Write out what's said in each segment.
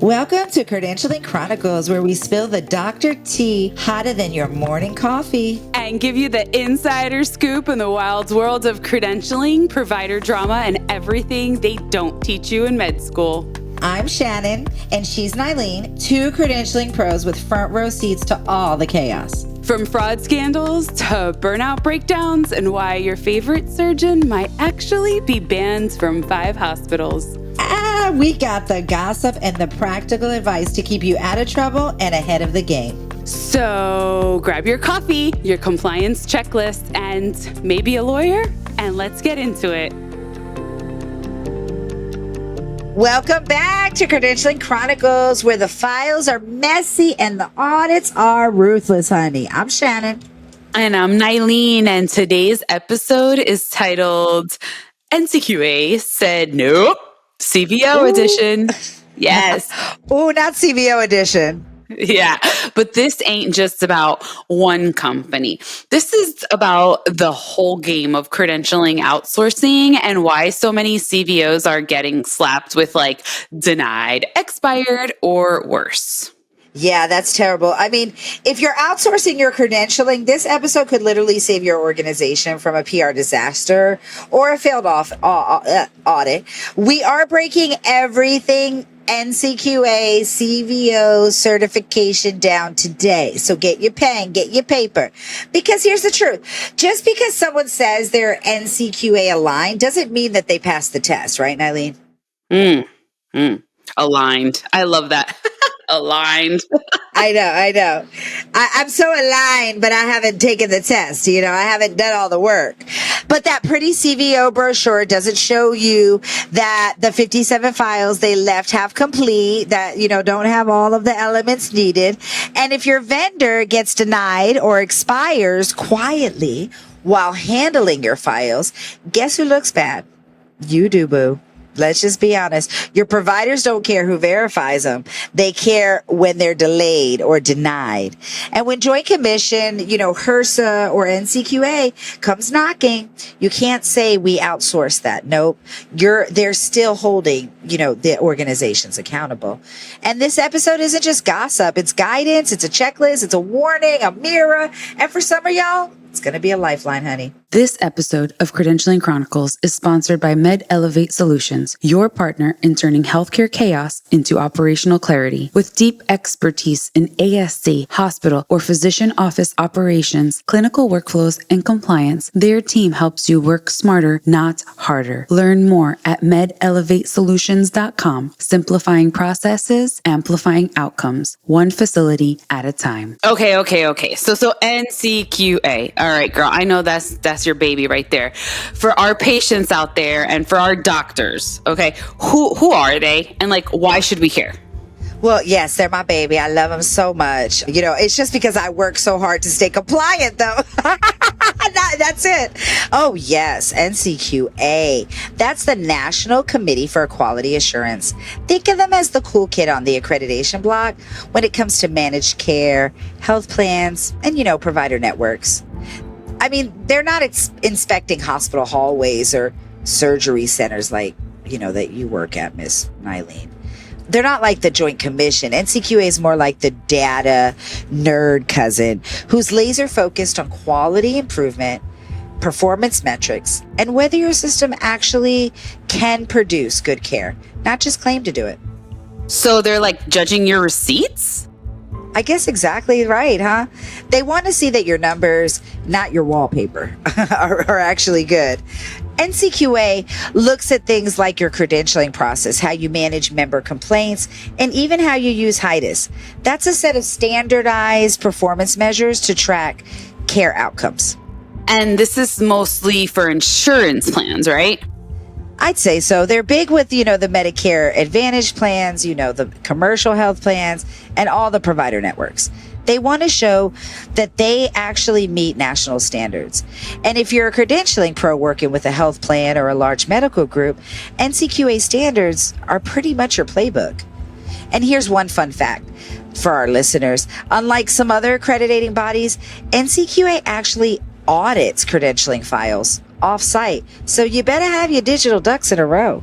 Welcome to Credentialing Chronicles, where we spill the doctor tea hotter than your morning coffee. And give you the insider scoop in the wild world of credentialing, provider drama, and everything they don't teach you in med school. I'm Shannen, and she's Nyleen, two credentialing pros with front row seats to all the chaos. From fraud scandals to burnout breakdowns and why your favorite surgeon might actually be banned from 5 hospitals. We got the gossip and the practical advice to keep you out of trouble and ahead of the game. So grab your coffee, your compliance checklist, and maybe a lawyer, and let's get into it. Welcome back to Credentialing Chronicles, where the files are messy and the audits are ruthless, honey. I'm Shannen. And I'm Nyleen, and today's episode is titled NCQA Said Nope. CVO edition. Yes. Ooh, not CVO edition. Yeah. But this ain't just about one company. This is about the whole game of credentialing outsourcing and why so many CVOs are getting slapped with like denied, expired, or worse. Yeah, that's terrible. I mean, if you're outsourcing your credentialing, this episode could literally save your organization from a PR disaster or a failed audit. We are breaking everything NCQA, CVO certification down today. So get your pen, get your paper. Because here's the truth. Just because someone says they're NCQA aligned doesn't mean that they passed the test, right, Nyleen? Aligned. I love that. Aligned. I know. I'm so aligned, but I haven't taken the test. I haven't done all the work. But that pretty CVO brochure doesn't show you that the 57 files they left half complete, that, don't have all of the elements needed. And if your vendor gets denied or expires quietly while handling your files, guess who looks bad? You do, boo. Let's just be honest. Your providers don't care who verifies them. They care when they're delayed or denied. And when Joint Commission, HRSA or NCQA comes knocking, you can't say we outsource that. Nope. They're still holding, the organizations accountable. And this episode isn't just gossip. It's guidance. It's a checklist. It's a warning, a mirror. And for some of y'all, it's going to be a lifeline, honey. This episode of Credentialing Chronicles is sponsored by Med Elevate Solutions, your partner in turning healthcare chaos into operational clarity. With deep expertise in ASC, hospital, or physician office operations, clinical workflows, and compliance, their team helps you work smarter, not harder. Learn more at medelevatesolutions.com. Simplifying processes, amplifying outcomes, one facility at a time. Okay. So NCQA. All right, girl. I know that's your baby right there. For our patients out there and for our doctors, okay, who are they and why should we care? Well, yes, they're my baby. I love them so much. It's just because I work so hard to stay compliant, though. That's it. Oh, yes, NCQA. That's the National Committee for Quality Assurance. Think of them as the cool kid on the accreditation block when it comes to managed care, health plans, and, provider networks. I mean, they're not inspecting hospital hallways or surgery centers that you work at, Miss Nyleen. They're not like the Joint Commission. NCQA is more like the data nerd cousin who's laser focused on quality improvement, performance metrics, and whether your system actually can produce good care, not just claim to do it. So they're judging your receipts? I guess exactly right, huh? They want to see that your numbers, not your wallpaper, are actually good. NCQA looks at things like your credentialing process, how you manage member complaints, and even how you use HIDIS. That's a set of standardized performance measures to track care outcomes. And this is mostly for insurance plans, right? I'd say so. They're big with, the Medicare Advantage plans, the commercial health plans, and all the provider networks. They want to show that they actually meet national standards. And if you're a credentialing pro working with a health plan or a large medical group, NCQA standards are pretty much your playbook. And here's one fun fact for our listeners. Unlike some other accrediting bodies, NCQA actually audits credentialing files off-site. So you better have your digital ducks in a row.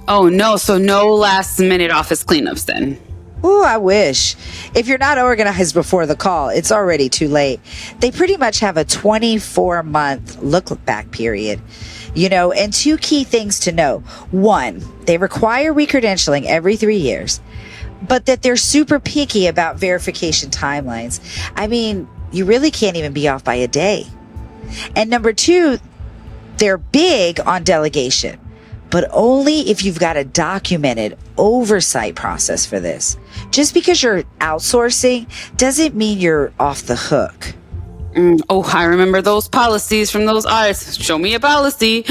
Oh, no. So no last minute office cleanups then. Ooh, I wish. If you're not organized before the call, it's already too late. They pretty much have a 24-month look back period. And two key things to know. One, they require recredentialing every 3 years, but that they're super picky about verification timelines. I mean, you really can't even be off by a day. And number two, they're big on delegation, but only if you've got a documented oversight process for this. Just because you're outsourcing doesn't mean you're off the hook. Oh, I remember those policies from those audits. Show me a policy.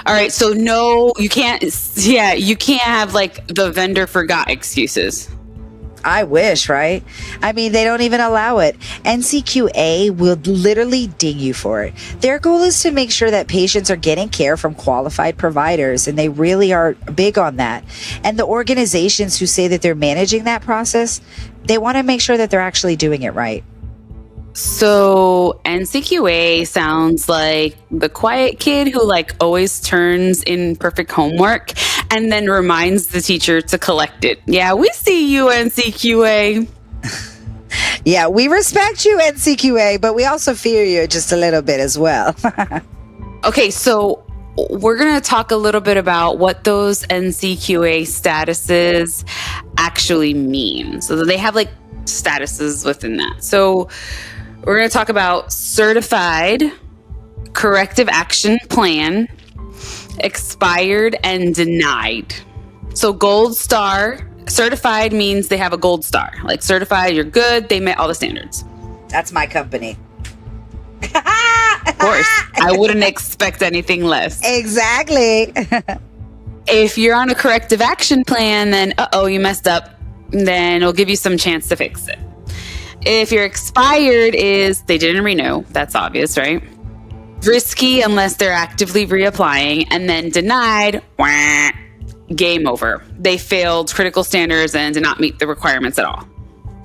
All right. So no, you can't. Yeah, you can't have like the vendor forgot excuses. I wish, right? I mean, they don't even allow it. NCQA will literally ding you for it. Their goal is to make sure that patients are getting care from qualified providers, and they really are big on that. And the organizations who say that they're managing that process, they want to make sure that they're actually doing it right. So NCQA sounds like the quiet kid who like always turns in perfect homework and then reminds the teacher to collect it. Yeah, we see you, NCQA. Yeah, we respect you, NCQA, but we also fear you just a little bit as well. Okay, so we're going to talk a little bit about what those NCQA statuses actually mean. So they have like statuses within that. So we're going to talk about certified, corrective action plan, expired, and denied. So gold star, certified means they have a gold star. Like certified, you're good, they met all the standards. That's my company. Of course, I wouldn't expect anything less. Exactly. If you're on a corrective action plan, then you messed up. Then it'll give you some chance to fix it. If you're expired is they didn't renew. That's obvious, right? Risky unless they're actively reapplying. And then denied, game over. They failed critical standards and did not meet the requirements at all.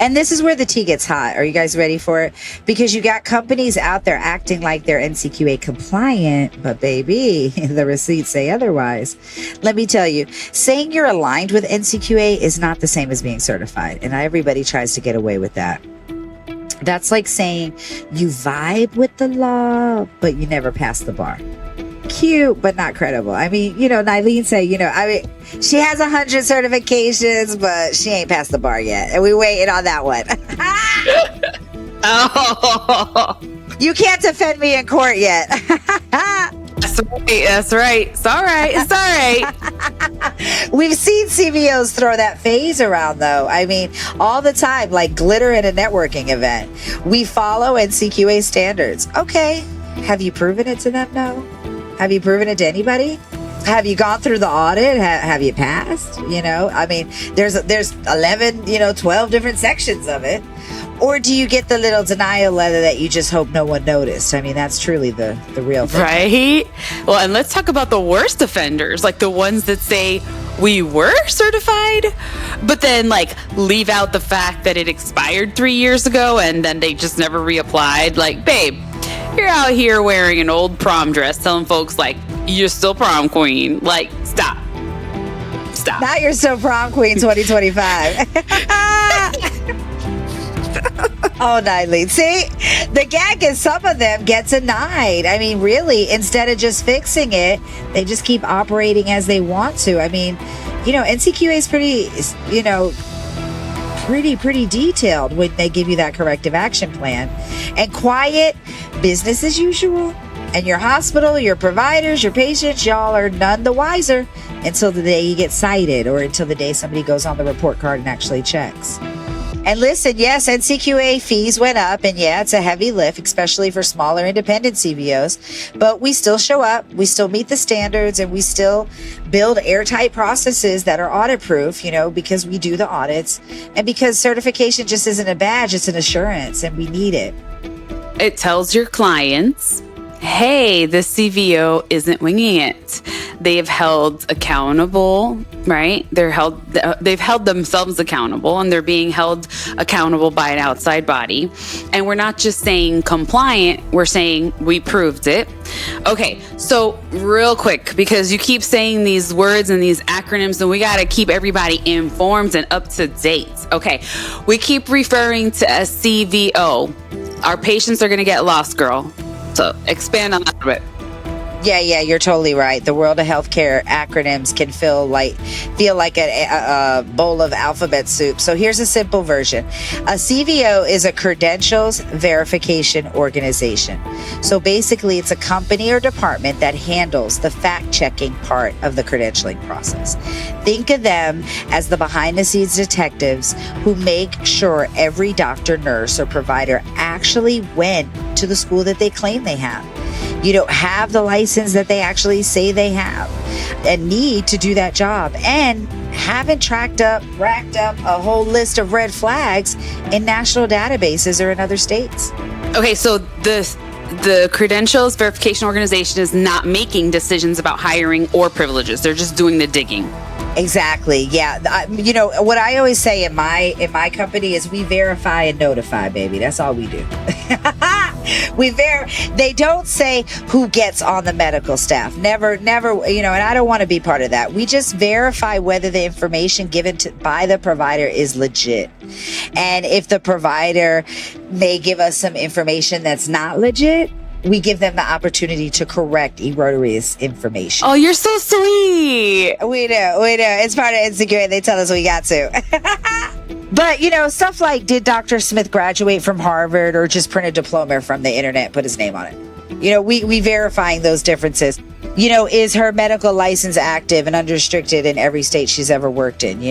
And this is where the tea gets hot. Are you guys ready for it? Because you got companies out there acting like they're NCQA compliant, but baby, the receipts say otherwise. Let me tell you, saying you're aligned with NCQA is not the same as being certified. And everybody tries to get away with that. That's like saying you vibe with the law, but you never pass the bar. Cute, but not credible. I mean, Nyleen say, she has 100 certifications, but she ain't passed the bar yet. And we waiting on that one. Oh. You can't defend me in court yet. That's right. It's all right. It's all right. We've seen CVOs throw that phase around, though. I mean, all the time, like glitter at a networking event. We follow NCQA standards. Okay. Have you proven it to them? No. Have you proven it to anybody? Have you gone through the audit? Have you passed? I mean, there's 11, 12 different sections of it. Or do you get the little denial letter that you just hope no one noticed? I mean, that's truly the real thing. Right? Well, and let's talk about the worst offenders, like the ones that say we were certified, but then like leave out the fact that it expired 3 years ago and then they just never reapplied. Like, babe, you're out here wearing an old prom dress telling folks like you're still prom queen. Like, stop. Not you're still prom queen 2025. Oh, Nyleen. See, the gag is some of them get denied. I mean, really, instead of just fixing it, they just keep operating as they want to. I mean, NCQA is pretty detailed when they give you that corrective action plan. And quiet, business as usual. And your hospital, your providers, your patients, y'all are none the wiser until the day you get cited or until the day somebody goes on the report card and actually checks. And listen, yes, NCQA fees went up, and yeah, it's a heavy lift, especially for smaller independent CVOs, but we still show up, we still meet the standards, and we still build airtight processes that are audit-proof, because we do the audits, and because certification just isn't a badge, it's an assurance, and we need it. It tells your clients hey, the CVO isn't winging it. They've held accountable, right? They've held themselves accountable, and they're being held accountable by an outside body. And we're not just saying compliant, we're saying we proved it. Okay, so real quick, because you keep saying these words and these acronyms, and we got to keep everybody informed and up to date. Okay, we keep referring to a CVO. Our patients are going to get lost, girl. So expand on that a bit. Yeah, you're totally right. The world of healthcare acronyms can feel like a bowl of alphabet soup. So here's a simple version. A CVO is a Credentials Verification Organization. So basically, it's a company or department that handles the fact-checking part of the credentialing process. Think of them as the behind-the-scenes detectives who make sure every doctor, nurse, or provider actually went to the school that they claim they have. Have the license that they actually say they have, and need to do that job, and haven't racked up a whole list of red flags in national databases or in other states. Okay, so the Credentials Verification Organization is not making decisions about hiring or privileges. They're just doing the digging. Exactly. Yeah. What I always say in my company is we verify and notify, baby. That's all we do. They don't say who gets on the medical staff. Never, and I don't want to be part of that. We just verify whether the information given by the provider is legit. And if the provider may give us some information that's not legit, we give them the opportunity to correct erroneous information. Oh, you're so sweet. We do. It's part of NCQA. They tell us we got to. But, stuff like, did Dr. Smith graduate from Harvard or just print a diploma from the internet and put his name on it? We verifying those differences. Is her medical license active and unrestricted in every state she's ever worked in?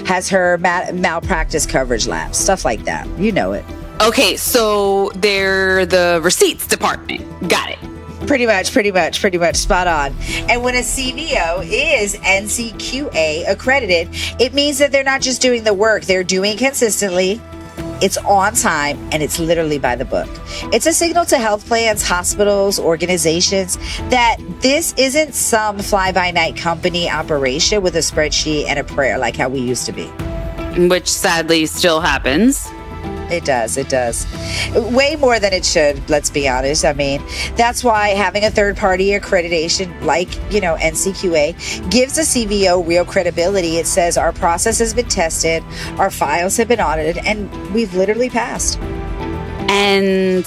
Has her malpractice coverage lapsed? Stuff like that. You know it. Okay, so they're the receipts department. Got it. Pretty much spot on. And when a CVO is NCQA accredited, it means that they're not just doing the work, they're doing consistently, it's on time, and it's literally by the book. It's a signal to health plans, hospitals, organizations that this isn't some fly-by-night company operation with a spreadsheet and a prayer like how we used to be. Which sadly still happens. It does. Way more than it should, let's be honest. I mean, that's why having a third-party accreditation like, NCQA gives a CVO real credibility. It says our process has been tested, our files have been audited, and we've literally passed. And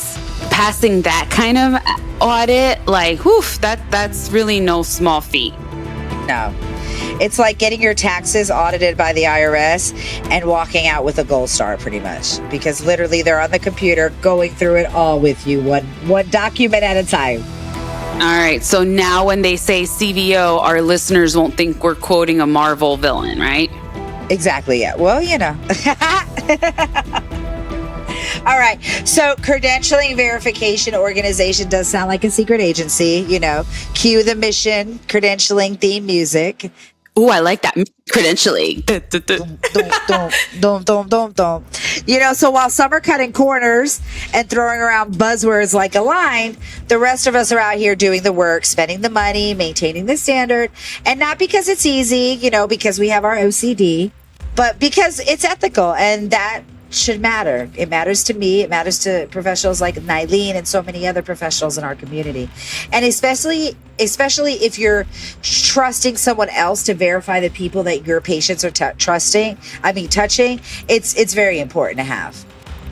passing that kind of audit, that's really no small feat. No. It's like getting your taxes audited by the IRS and walking out with a gold star, pretty much, because literally they're on the computer going through it all with you, one document at a time. All right. So now when they say CVO, our listeners won't think we're quoting a Marvel villain, right? Exactly. Yeah. Well, All right. So Credentialing Verification Organization does sound like a secret agency, cue the mission, credentialing theme music. Oh, I like that. Credentialing. So while some are cutting corners and throwing around buzzwords like aligned, the rest of us are out here doing the work, spending the money, maintaining the standard, and not because it's easy, because we have our OCD, but because it's ethical, and that should matter. It matters to me. It matters to professionals like Nyleen and so many other professionals in our community. And especially if you're trusting someone else to verify the people that your patients are touching, it's very important to have.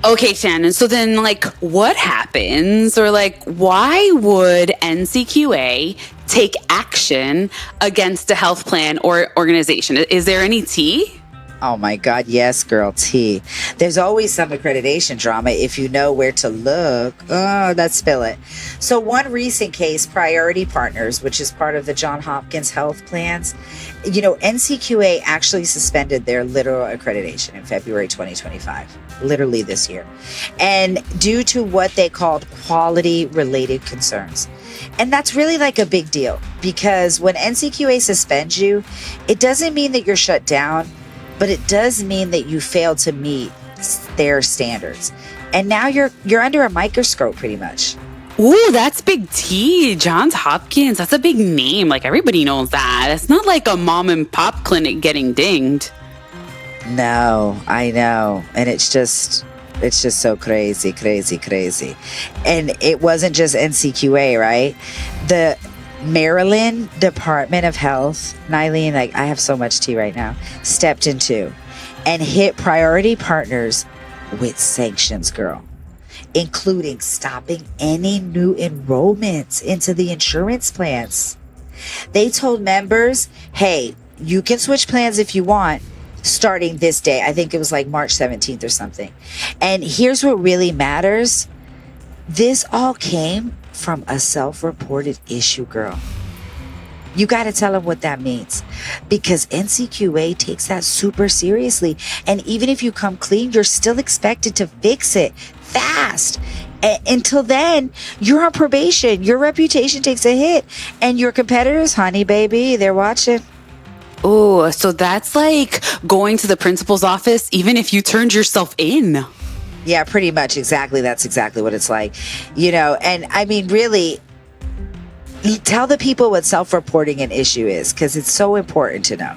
Okay, Shannon. So then, what happens, or why would NCQA take action against a health plan or organization? Is there any tea? Oh my God, yes, girl, T. There's always some accreditation drama if you know where to look. Oh, let's spill it. So one recent case, Priority Partners, which is part of the Johns Hopkins Health Plans, NCQA actually suspended their literal accreditation in February 2025, literally this year, and due to what they called quality-related concerns. And that's really a big deal, because when NCQA suspends you, it doesn't mean that you're shut down, but it does mean that you failed to meet their standards. And now you're under a microscope, pretty much. Ooh, that's big T. Johns Hopkins. That's a big name. Like, everybody knows that. It's not like a mom and pop clinic getting dinged. No, I know. And it's just so crazy. And it wasn't just NCQA, right? The Maryland Department of Health, Nyleen, like, I have so much tea right now, stepped into and hit priority partners with sanctions, girl, including stopping any new enrollments into the insurance plans. They told members, hey, you can switch plans if you want, starting this day. I think it was like March 17th or something. And here's what really matters. This all came from a self-reported issue, girl. You got to tell them what that means, because NCQA takes that super seriously. And even if you come clean, you're still expected to fix it fast. Until then, you're on probation. Your reputation takes a hit. And your competitors, honey, baby, they're watching. Oh, so that's like going to the principal's office even if you turned yourself in. Yeah, pretty much. Exactly. That's exactly what it's like. You know, and I mean, really, tell the people what self-reporting an issue is, because it's so important to know.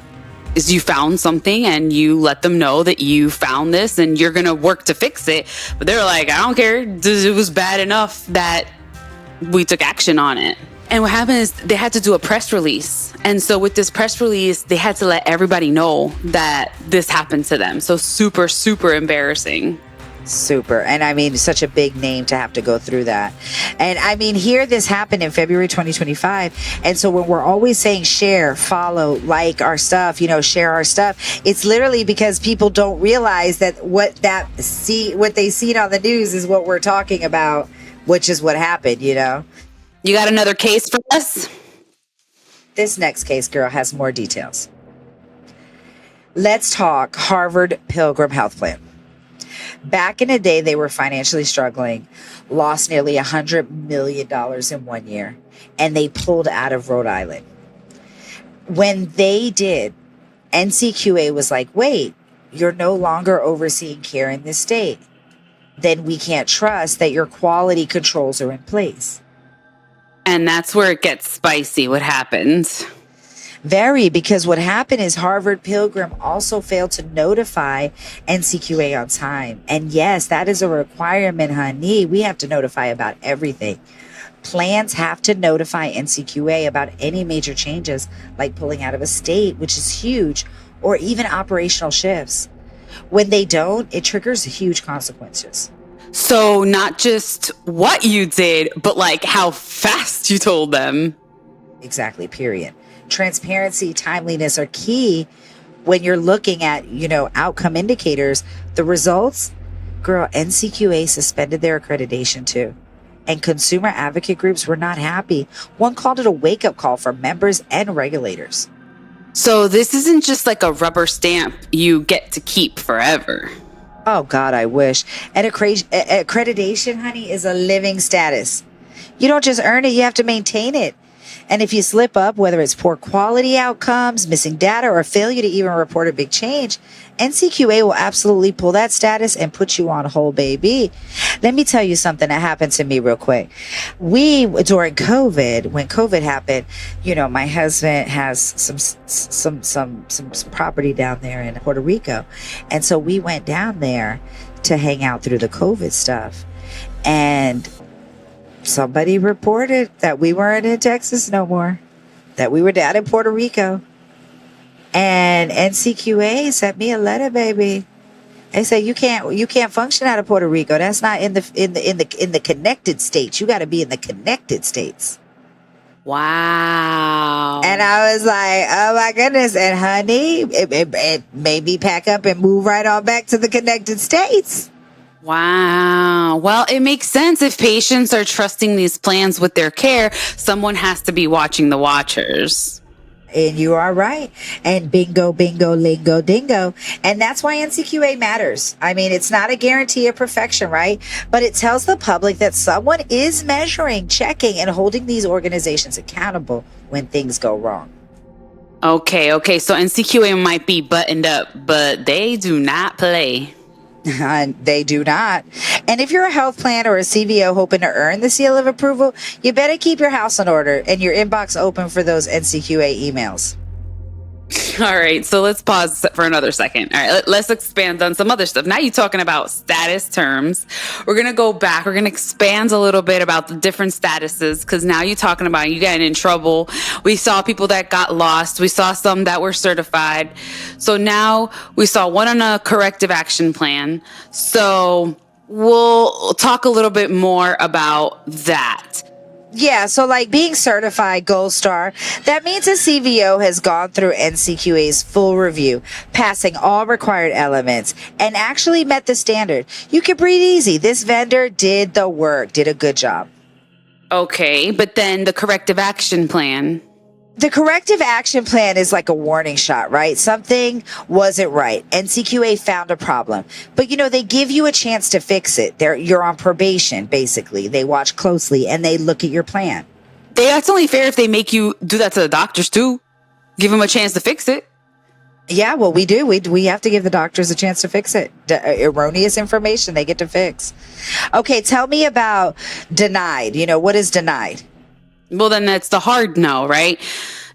Is you found something and you let them know that you found this and you're going to work to fix it. But they're like, I don't care. It was bad enough that we took action on it. And what happened is they had to do a press release. And so with this press release, they had to let everybody know that this happened to them. So super, super embarrassing. Super. And I mean, such a big name to have to go through that. And I mean, here this happened in February 2025. And so when we're always saying share, follow, like our stuff, you know, share our stuff, it's literally because people don't realize that what they seen on the news is what we're talking about, which is what happened, you know. You got another case for us? This next case, girl, has more details. Let's talk Harvard Pilgrim Health Plan. Back in the day, they were financially struggling, lost nearly $100 million in 1 year, and they pulled out of Rhode Island. When they did, NCQA was like, wait, you're no longer overseeing care in this state. Then we can't trust that your quality controls are in place. And that's where it gets spicy. What happened? Very, because what happened is Harvard Pilgrim also failed to notify NCQA on time. And yes, that is a requirement, honey. We have to notify about everything. Plans have to notify NCQA about any major changes, like pulling out of a state, which is huge, or even operational shifts. When they don't, it triggers huge consequences. So not just what you did, but like how fast you told them. Exactly, period. Transparency, timeliness are key when you're looking at, you know, outcome indicators. The results, girl, NCQA suspended their accreditation too. And consumer advocate groups were not happy. One called it a wake-up call for members and regulators. So this isn't just like a rubber stamp you get to keep forever. Oh, God, I wish. And accreditation, honey, is a living status. You don't just earn it, you have to maintain it. And if you slip up, whether it's poor quality outcomes, missing data, or failure to even report a big change, NCQA will absolutely pull that status and put you on hold, baby. Let me tell you something that happened to me real quick. During COVID, when COVID happened, you know, my husband has some property down there in Puerto Rico. And so we went down there to hang out through the COVID stuff. And somebody reported that we weren't in Texas no more, that we were down in Puerto Rico. And NCQA sent me a letter, baby. They said you can't function out of Puerto Rico. That's not in the connected states. You got to be in the connected states. Wow. And I was like, oh my goodness. And honey, it made me pack up and move right on back to the connected states. Wow. Well, it makes sense. If patients are trusting these plans with their care, someone has to be watching the watchers. And you are right. And bingo, bingo, lingo, dingo. And that's why NCQA matters. I mean, it's not a guarantee of perfection, right? But it tells the public that someone is measuring, checking, and holding these organizations accountable when things go wrong. Okay. So NCQA might be buttoned up, but they do not play. They do not. And if you're a health plan or a CVO hoping to earn the seal of approval, you better keep your house in order and your inbox open for those NCQA emails. All right, so let's pause for another second. All right, let's expand on some other stuff. Now you're talking about status terms. We're going to go back. We're going to expand a little bit about the different statuses, because now you're talking about you getting in trouble. We saw people that got lost. We saw some that were certified. So now we saw one on a corrective action plan. So we'll talk a little bit more about that. Yeah, so like being certified Gold Star, that means a CVO has gone through NCQA's full review, passing all required elements, and actually met the standard. You can breathe easy. This vendor did the work, did a good job. Okay, but then the corrective action plan. The corrective action plan is like a warning shot, right? Something wasn't right. NCQA found a problem. But, they give you a chance to fix it. You're on probation, basically. They watch closely and they look at your plan. That's only fair if they make you do that to the doctors, too. Give them a chance to fix it. Yeah, well, we do. We have to give the doctors a chance to fix it. Erroneous information they get to fix. Okay, tell me about denied. What is denied? Well, then that's the hard no, right?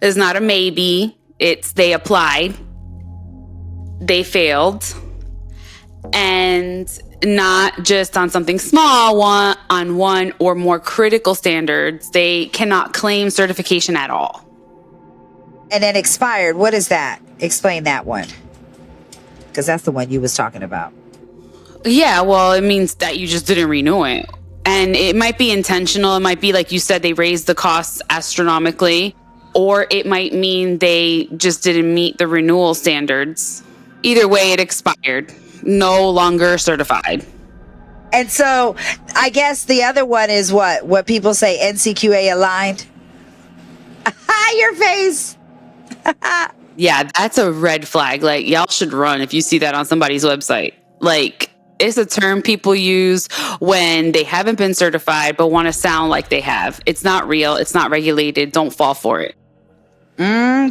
It's not a maybe. It's they applied, they failed, and not just on something small, on one or more critical standards. They cannot claim certification at all. And then expired, what is that? Explain that one. Because that's the one you was talking about. Yeah, well, it means that you just didn't renew it. And it might be intentional. It might be, like you said, they raised the costs astronomically, or it might mean they just didn't meet the renewal standards. Either way, it expired. No longer certified. And so I guess the other one is what people say, NCQA aligned. Your face. Yeah, that's a red flag. Like, y'all should run if you see that on somebody's website. Like, it's a term people use when they haven't been certified but want to sound like they have. It's not real. It's not regulated. Don't fall for it.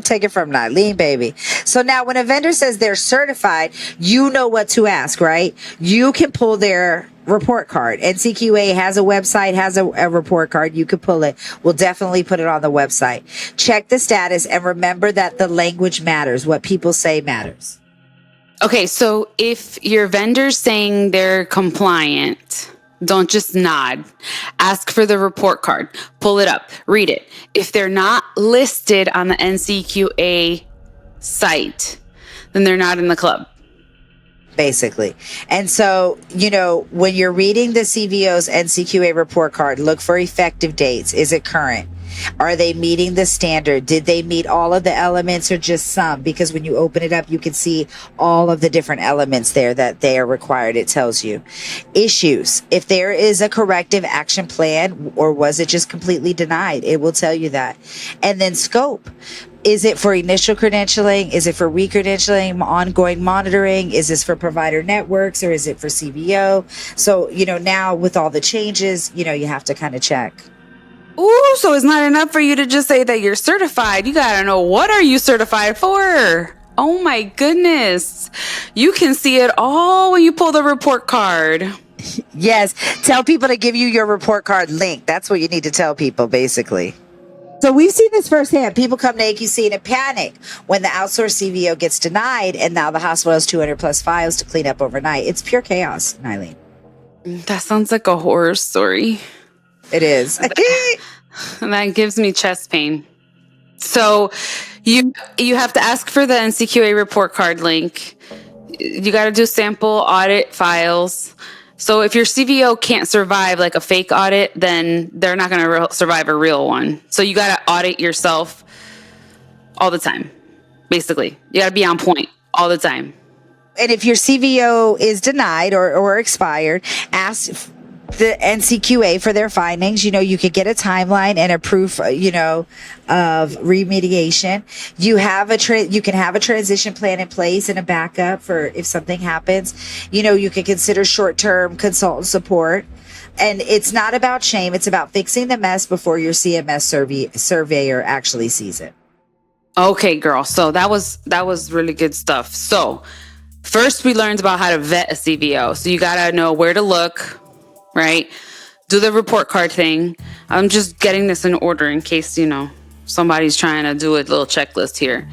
Take it from Nyleen, baby. So now when a vendor says they're certified, you know what to ask, right? You can pull their report card. NCQA has a website, has a report card. You can pull it. We'll definitely put it on the website. Check the status and remember that the language matters. What people say matters. Okay, so if your vendor's saying they're compliant, don't just nod. Ask for the report card. Pull it up. Read it. If they're not listed on the NCQA site, then they're not in the club. Basically. And so, when you're reading the CVO's NCQA report card, look for effective dates. Is it current? Are they meeting the standard? Did they meet all of the elements or just some? Because when you open it up, you can see all of the different elements there that they are required. It tells you. Issues. If there is a corrective action plan, or was it just completely denied? It will tell you that. And then scope. Is it for initial credentialing? Is it for re-credentialing, ongoing monitoring? Is this for provider networks, or is it for CVO? So, now with all the changes, you have to kind of check. Ooh, so it's not enough for you to just say that you're certified. You got to know, what are you certified for? Oh my goodness. You can see it all when you pull the report card. Yes. Tell people to give you your report card link. That's what you need to tell people, basically. So we've seen this firsthand. People come to AQC in a panic when the outsourced CVO gets denied, and now the hospital has 200 plus files to clean up overnight. It's pure chaos, Nyleen. That sounds like a horror story. It is. That gives me chest pain. So you have to ask for the NCQA report card link. You got to do sample audit files. So if your CVO can't survive like a fake audit, then they're not going to survive a real one. So you got to audit yourself all the time. Basically, you got to be on point all the time. And if your CVO is denied or expired, ask the NCQA for their findings. You could get a timeline and a proof, of remediation. You can have a transition plan in place and a backup for if something happens. You can consider short-term consultant support. And it's not about shame. It's about fixing the mess before your CMS surveyor actually sees it. Okay, girl. So that was really good stuff. So First, we learned about how to vet a CVO. So you got to know where to look, right? Do the report card thing. I'm just getting this in order in case, somebody's trying to do a little checklist here.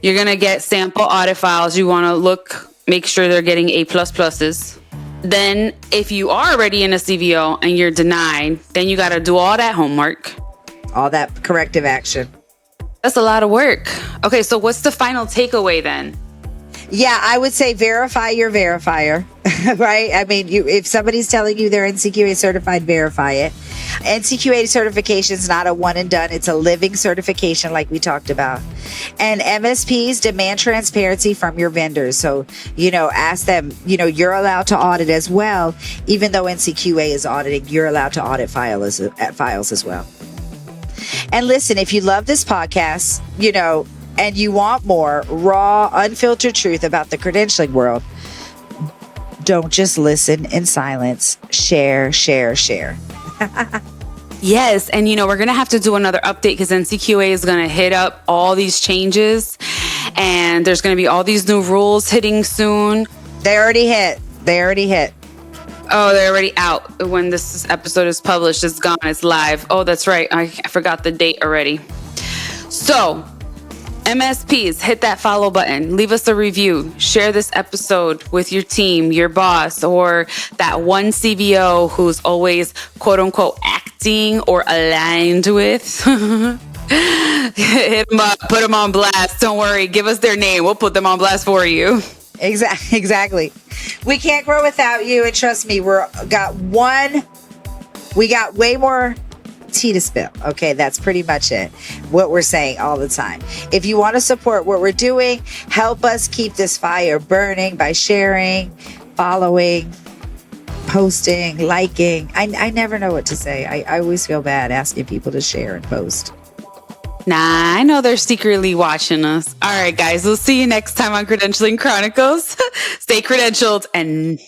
You're going to get sample audit files. You want to make sure they're getting A++s. Then if you are already in a CVO and you're denied, then you got to do all that homework. All that corrective action. That's a lot of work. Okay, so what's the final takeaway then? Yeah, I would say verify your verifier, right? I mean, if somebody's telling you they're NCQA certified, verify it. NCQA certification is not a one and done. It's a living certification like we talked about. And MSPs demand transparency from your vendors. So, ask them, you're allowed to audit as well. Even though NCQA is auditing, you're allowed to audit files as well. And listen, if you love this podcast, and you want more raw, unfiltered truth about the credentialing world, don't just listen in silence. Share, share, share. Yes. And, we're going to have to do another update because NCQA is going to hit up all these changes and there's going to be all these new rules hitting soon. They already hit. Oh, they're already out. When this episode is published, it's gone. It's live. Oh, that's right. I forgot the date already. So, MSPs, hit that follow button. Leave us a review. Share this episode with your team, your boss, or that one CVO who's always, quote unquote, acting or aligned with. Hit them up. Put them on blast. Don't worry. Give us their name. We'll put them on blast for you. Exactly. We can't grow without you. And trust me, we got way more tea to spill. Okay, that's pretty much it. What we're saying all the time. If you want to support what we're doing, help us keep this fire burning by sharing, following, posting, liking. I never know what to say. I always feel bad asking people to share and post. Nah, I know they're secretly watching us. All right, guys, we'll see you next time on Credentialing Chronicles. Stay credentialed and...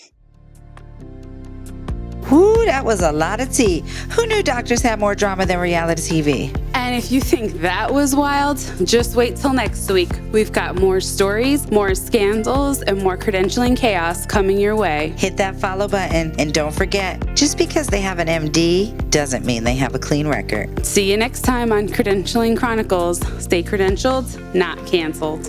Whoo, that was a lot of tea. Who knew doctors had more drama than reality TV? And if you think that was wild, just wait till next week. We've got more stories, more scandals, and more credentialing chaos coming your way. Hit that follow button and don't forget, just because they have an MD doesn't mean they have a clean record. See you next time on Credentialing Chronicles. Stay credentialed, not canceled.